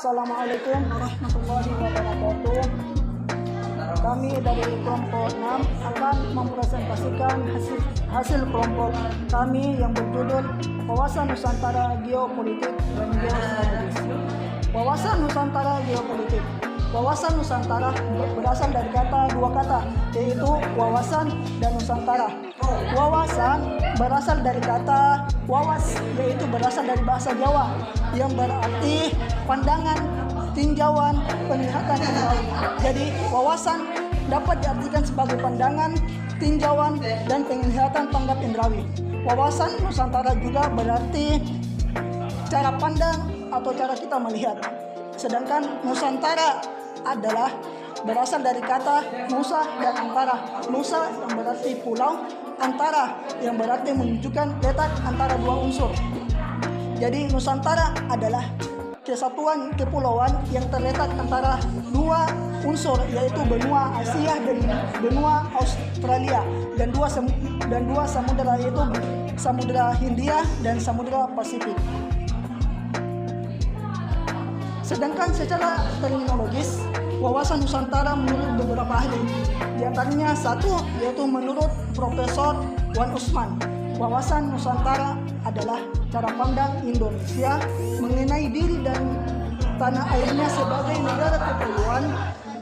Assalamualaikum warahmatullahi wabarakatuh. Kami dari kelompok 6 akan mempresentasikan hasil kelompok kami yang berjudul Wawasan Nusantara Geopolitik dan Geostrategis. Wawasan Nusantara Geopolitik. Wawasan Nusantara berasal dari dua kata, yaitu wawasan dan Nusantara. Wawasan berasal dari kata wawas, yaitu berasal dari bahasa Jawa, yang berarti pandangan, tinjauan, penglihatan indrawi. Jadi wawasan dapat diartikan sebagai pandangan, tinjauan, dan penglihatan panggap indrawi. Wawasan Nusantara juga berarti cara pandang atau cara kita melihat. Sedangkan Nusantara adalah berasal dari kata nusa dan antara. Nusa yang berarti pulau, antara yang berarti menunjukkan letak antara dua unsur. Jadi Nusantara adalah kesatuan kepulauan yang terletak antara dua unsur, yaitu benua Asia dan benua Australia, dan dua samudera, yaitu Samudra Hindia dan Samudra Pasifik. Sedangkan secara terminologis, wawasan Nusantara menurut beberapa ahli, di antaranya satu, yaitu menurut Profesor Wan Usman, wawasan Nusantara adalah cara pandang Indonesia mengenai diri dan tanah airnya sebagai negara kepulauan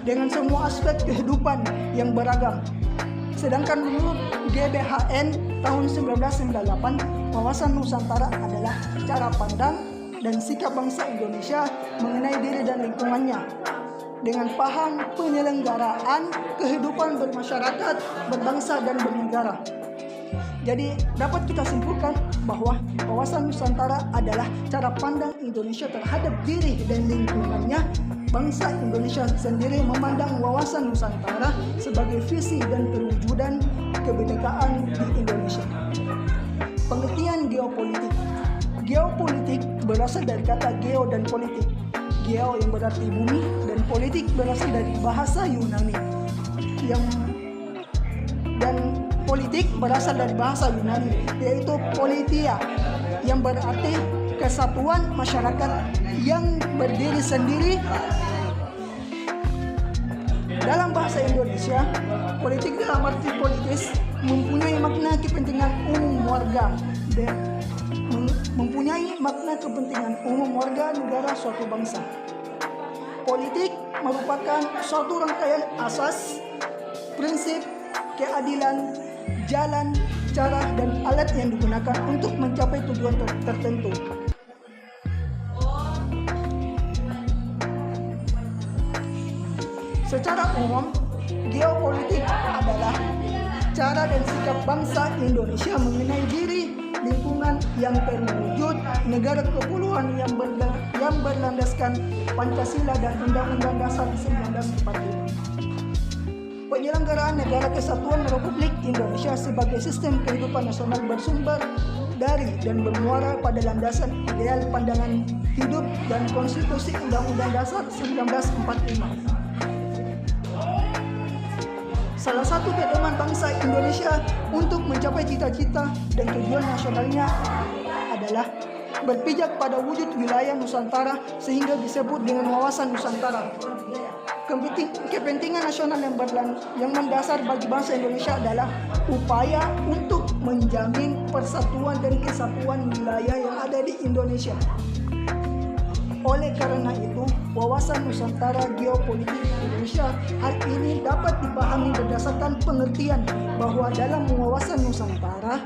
dengan semua aspek kehidupan yang beragam. Sedangkan menurut GBHN tahun 1998, wawasan Nusantara adalah cara pandang dan sikap bangsa Indonesia mengenai diri dan lingkungannya dengan paham penyelenggaraan kehidupan bermasyarakat, berbangsa, dan bernegara. Jadi dapat kita simpulkan bahwa wawasan Nusantara adalah cara pandang Indonesia terhadap diri dan lingkungannya. Bangsa Indonesia sendiri memandang wawasan Nusantara sebagai visi dan perwujudan kebinekaan di Indonesia. Pengertian geopolitik. Geopolitik berasal dari kata geo dan politik. Geo yang berarti bumi dan politik berasal dari bahasa Yunani. Dan politik berasal dari bahasa Yunani, yaitu politia, yang berarti kesatuan masyarakat yang berdiri sendiri. Dalam bahasa Indonesia, politik dalam arti politis mempunyai makna kepentingan umum warga negara suatu bangsa. Politik merupakan suatu rangkaian asas, prinsip, keadilan, jalan, cara, dan alat yang digunakan untuk mencapai tujuan tertentu. Secara umum, geopolitik adalah cara dan sikap bangsa Indonesia mengenai diri, lingkungan yang terwujud, negara kepulauan yang berlandaskan Pancasila dan Undang-Undang Dasar 1945. Penyelenggaraan Negara Kesatuan Republik Indonesia sebagai sistem kehidupan nasional bersumber dari dan bermuara pada landasan ideal pandangan hidup dan konstitusi Undang-Undang Dasar 1945. Salah satu pedoman bangsa Indonesia untuk mencapai cita-cita dan tujuan nasionalnya adalah berpijak pada wujud wilayah Nusantara sehingga disebut dengan wawasan Nusantara. Kepentingan nasional yang mendasar bagi bangsa Indonesia adalah upaya untuk menjamin persatuan dan kesatuan wilayah yang ada di Indonesia. Oleh karena itu, wawasan Nusantara Geopolitik Indonesia hari ini dapat dipahami berdasarkan pengertian bahwa dalam wawasan Nusantara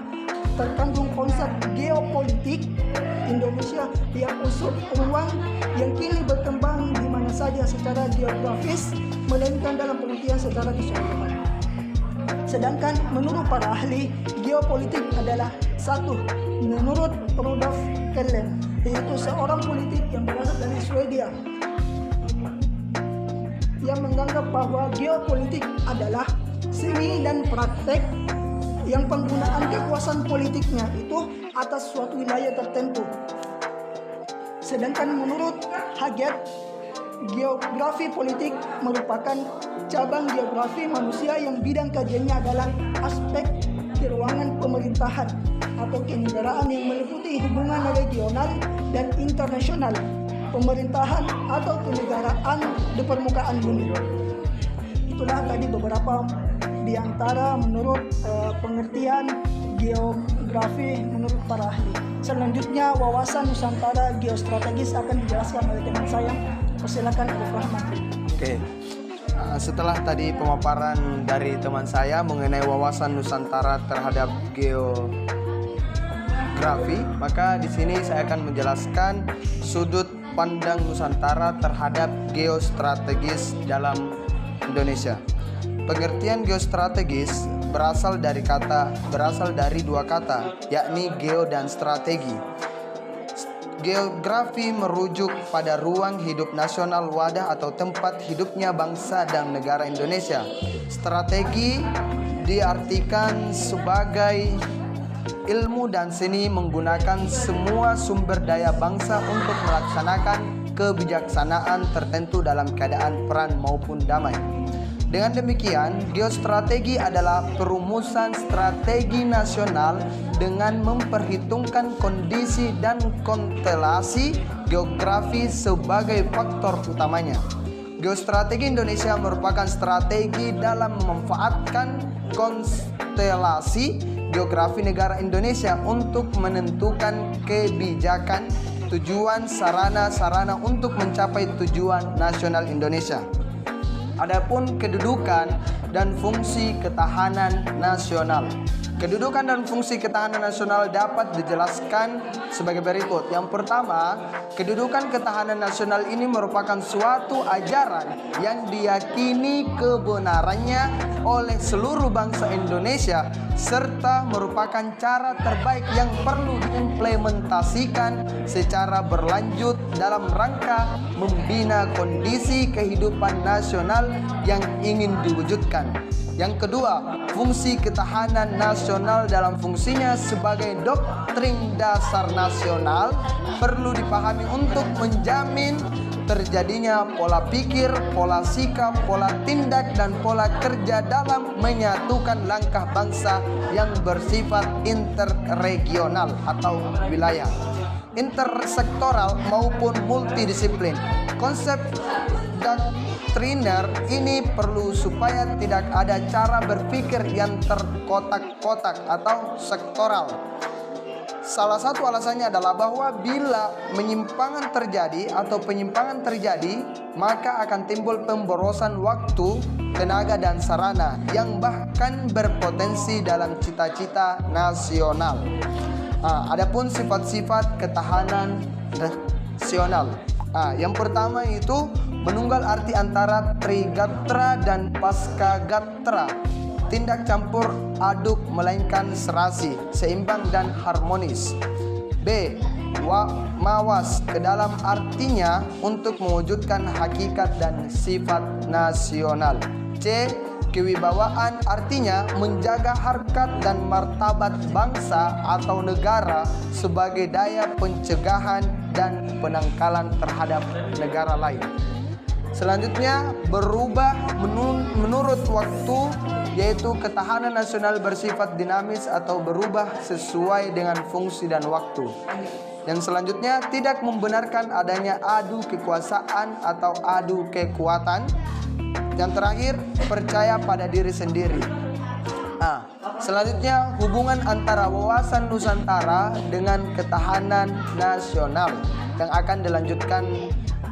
terkandung konsep geopolitik Indonesia yang unsur ruang yang kini berkembang di mana saja secara geografis, melainkan dalam pengertian secara keseluruhan. Sedangkan menurut para ahli, geopolitik adalah satu, menurut Rudolf Kellen, yaitu seorang politik yang berasal dari Swedia, yang menganggap bahwa geopolitik adalah seni dan praktek yang penggunaan kekuasaan politiknya itu atas suatu wilayah tertentu. Sedangkan menurut Haggett, geografi politik merupakan cabang geografi manusia yang bidang kajiannya adalah aspek keruangan pemerintahan atau kenegaraan yang meliputi hubungan regional dan internasional pemerintahan atau kenegaraan di permukaan bumi. Itulah tadi beberapa di antara menurut pengertian geografi menurut para ahli. Selanjutnya wawasan Nusantara geostrategis akan dijelaskan oleh teman saya. Persilakan Arif Rahman. Oke. Setelah tadi pemaparan dari teman saya mengenai wawasan Nusantara terhadap geografi, maka di sini saya akan menjelaskan sudut pandang Nusantara terhadap geostrategis dalam Indonesia. Pengertian geostrategis berasal dari dua kata, yakni geo dan strategi. Geografi merujuk pada ruang hidup nasional, wadah atau tempat hidupnya bangsa dan negara Indonesia. Strategi diartikan sebagai ilmu dan seni menggunakan semua sumber daya bangsa untuk melaksanakan kebijaksanaan tertentu dalam keadaan perang maupun damai. Dengan demikian, geostrategi adalah perumusan strategi nasional dengan memperhitungkan kondisi dan konstelasi geografi sebagai faktor utamanya. Geostrategi Indonesia merupakan strategi dalam memanfaatkan konstelasi geografi negara Indonesia untuk menentukan kebijakan, tujuan, sarana-sarana untuk mencapai tujuan nasional Indonesia. Adapun kedudukan dan fungsi ketahanan nasional. Kedudukan dan fungsi ketahanan nasional dapat dijelaskan sebagai berikut. Yang pertama, kedudukan ketahanan nasional ini merupakan suatu ajaran yang diyakini kebenarannya oleh seluruh bangsa Indonesia serta merupakan cara terbaik yang perlu diimplementasikan secara berlanjut dalam rangka membina kondisi kehidupan nasional yang ingin diwujudkan. Yang kedua, fungsi ketahanan nasional dalam fungsinya sebagai doktrin dasar nasional perlu dipahami untuk menjamin terjadinya pola pikir, pola sikap, pola tindak, dan pola kerja dalam menyatukan langkah bangsa yang bersifat interregional atau wilayah, intersektoral maupun multidisiplin. Konsep doktriner ini perlu supaya tidak ada cara berpikir yang terkotak-kotak atau sektoral. Salah satu alasannya adalah bahwa bila penyimpangan terjadi, maka akan timbul pemborosan waktu, tenaga, dan sarana yang bahkan berpotensi dalam cita-cita nasional. Adapun sifat-sifat ketahanan nasional. Yang pertama itu menunggal arti antara trigatra dan pascagatra. Tindak campur aduk melainkan serasi, seimbang dan harmonis. B. Mawas ke dalam artinya untuk mewujudkan hakikat dan sifat nasional. C. Kewibawaan artinya menjaga harkat dan martabat bangsa atau negara sebagai daya pencegahan dan penangkalan terhadap negara lain. Selanjutnya berubah menurut waktu, yaitu ketahanan nasional bersifat dinamis atau berubah sesuai dengan fungsi dan waktu. Yang selanjutnya tidak membenarkan adanya adu kekuasaan atau adu kekuatan. Yang terakhir percaya pada diri sendiri. Selanjutnya hubungan antara wawasan Nusantara dengan ketahanan nasional yang akan dilanjutkan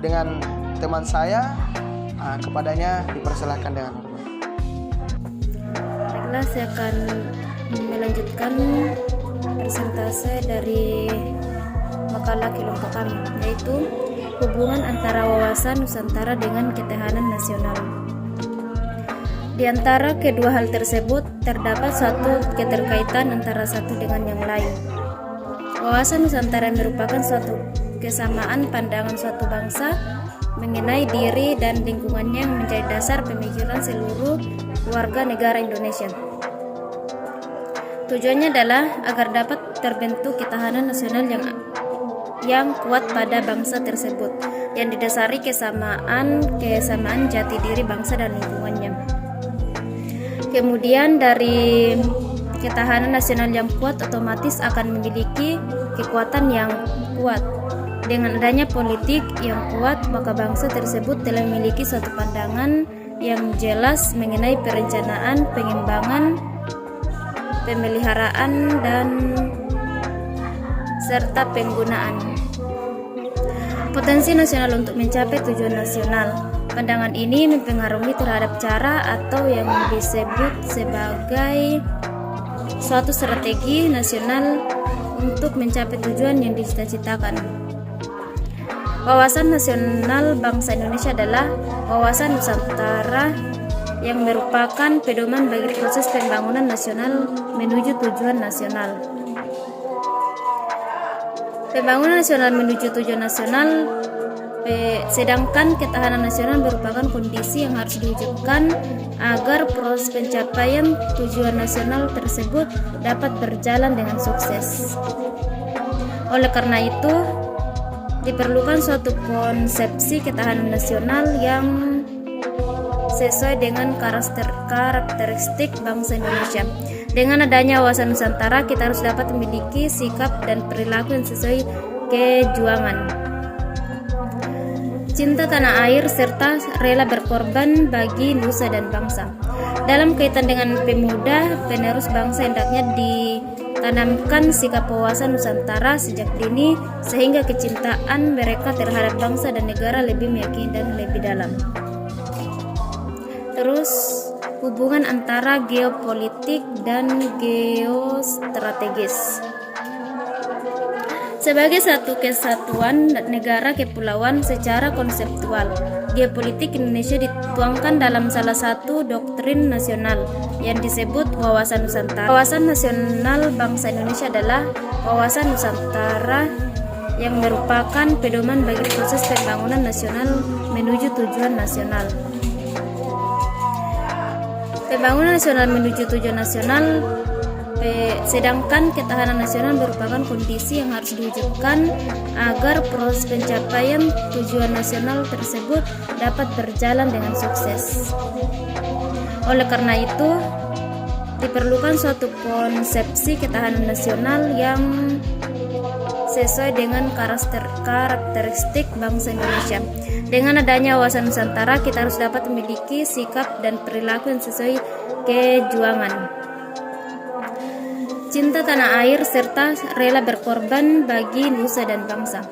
dengan teman saya. Kepadanya dipersilakan dengan hormat. Baiklah, saya akan melanjutkan presentase dari makalah kelompok kami, yaitu hubungan antara wawasan Nusantara dengan ketahanan nasional. Di antara kedua hal tersebut terdapat suatu keterkaitan antara satu dengan yang lain. Wawasan Nusantara merupakan suatu kesamaan pandangan suatu bangsa mengenai diri dan lingkungannya yang menjadi dasar pemikiran seluruh warga negara Indonesia. Tujuannya adalah agar dapat terbentuk ketahanan nasional yang kuat pada bangsa tersebut, yang didasari kesamaan jati diri bangsa dan lingkungannya. Kemudian dari ketahanan nasional yang kuat otomatis akan memiliki kekuatan yang kuat. Dengan adanya politik yang kuat, maka bangsa tersebut telah memiliki suatu pandangan yang jelas mengenai perencanaan, pengembangan, pemeliharaan, dan serta penggunaan potensi nasional untuk mencapai tujuan nasional. Pandangan ini mempengaruhi terhadap cara atau yang disebut sebagai suatu strategi nasional untuk mencapai tujuan yang dicita-citakan. Wawasan nasional bangsa Indonesia adalah wawasan Nusantara yang merupakan pedoman bagi proses pembangunan nasional menuju tujuan nasional. Pembangunan nasional menuju tujuan nasional, sedangkan ketahanan nasional merupakan kondisi yang harus diwujudkan agar proses pencapaian tujuan nasional tersebut dapat berjalan dengan sukses. Oleh karena itu, diperlukan suatu konsepsi ketahanan nasional yang sesuai dengan karakteristik bangsa Indonesia. Dengan adanya wawasan Nusantara, kita harus dapat memiliki sikap dan perilaku yang sesuai kejuangan, cinta tanah air, serta rela berkorban bagi nusa dan bangsa. Dalam kaitan dengan pemuda, penerus bangsa hendaknya ditanamkan sikap wawasan Nusantara sejak dini, sehingga kecintaan mereka terhadap bangsa dan negara lebih meyakini dan lebih dalam. Terus, hubungan antara geopolitik dan geostrategis. Sebagai satu kesatuan negara kepulauan secara konseptual, geopolitik Indonesia dituangkan dalam salah satu doktrin nasional yang disebut wawasan Nusantara. Wawasan nasional bangsa Indonesia adalah wawasan Nusantara yang merupakan pedoman bagi proses pembangunan nasional menuju tujuan nasional. Pembangunan nasional menuju tujuan nasional, sedangkan ketahanan nasional merupakan kondisi yang harus diwujudkan agar proses pencapaian tujuan nasional tersebut dapat berjalan dengan sukses. Oleh karena itu, diperlukan suatu konsepsi ketahanan nasional yang sesuai dengan karakteristik bangsa Indonesia. Dengan adanya wawasan Nusantara, kita harus dapat memiliki sikap dan perilaku yang sesuai kejuangan, cinta tanah air, serta rela berkorban bagi nusa dan bangsa.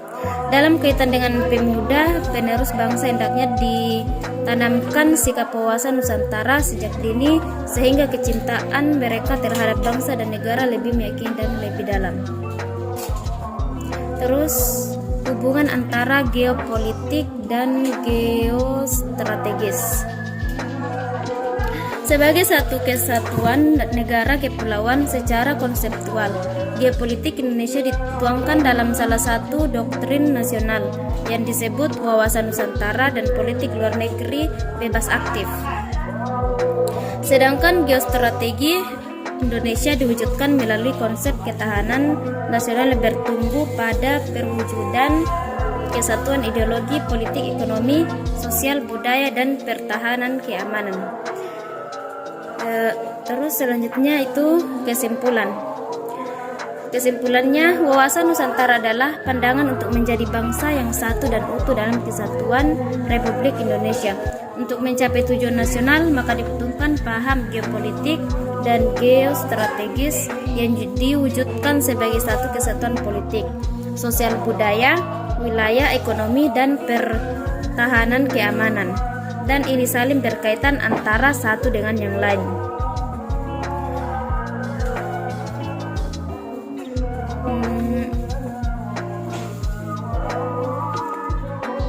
Dalam kaitan dengan pemuda, penerus bangsa hendaknya ditanamkan sikap wawasan Nusantara sejak dini, sehingga kecintaan mereka terhadap bangsa dan negara lebih meyakini dan lebih dalam. Terus, hubungan antara geopolitik dan geostrategis. Sebagai satu kesatuan negara kepulauan secara konseptual, geopolitik Indonesia dituangkan dalam salah satu doktrin nasional yang disebut wawasan Nusantara dan politik luar negeri bebas aktif. Sedangkan geostrategi Indonesia diwujudkan melalui konsep ketahanan nasional yang bertumbuh pada perwujudan kesatuan ideologi, politik, ekonomi, sosial, budaya, dan pertahanan keamanan. Terus selanjutnya itu kesimpulan. Kesimpulannya, wawasan Nusantara adalah pandangan untuk menjadi bangsa yang satu dan utuh dalam kesatuan Republik Indonesia. Untuk mencapai tujuan nasional, maka dibutuhkan paham geopolitik dan geostrategis yang diwujudkan sebagai satu kesatuan politik, sosial, budaya, wilayah, ekonomi, dan pertahanan keamanan. Dan ini saling berkaitan antara satu dengan yang lain.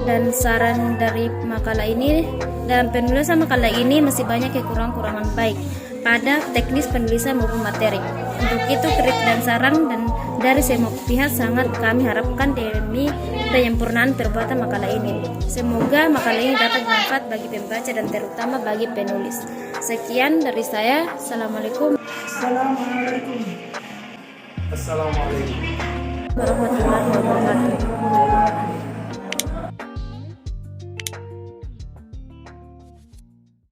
Dan saran dari makalah ini, dalam penulisan makalah ini masih banyak kekurangan-kurangan baik pada teknis penulisan maupun materi. Untuk itu, kritik dan saran dan dari semua pihak sangat kami harapkan demi penyempurnaan perbuatan makalah ini. Semoga makalah ini dapat bermanfaat bagi pembaca dan terutama bagi penulis. Sekian dari saya. Assalamualaikum Assalamualaikum. Assalamualaikum warahmatullahi wabarakatuh.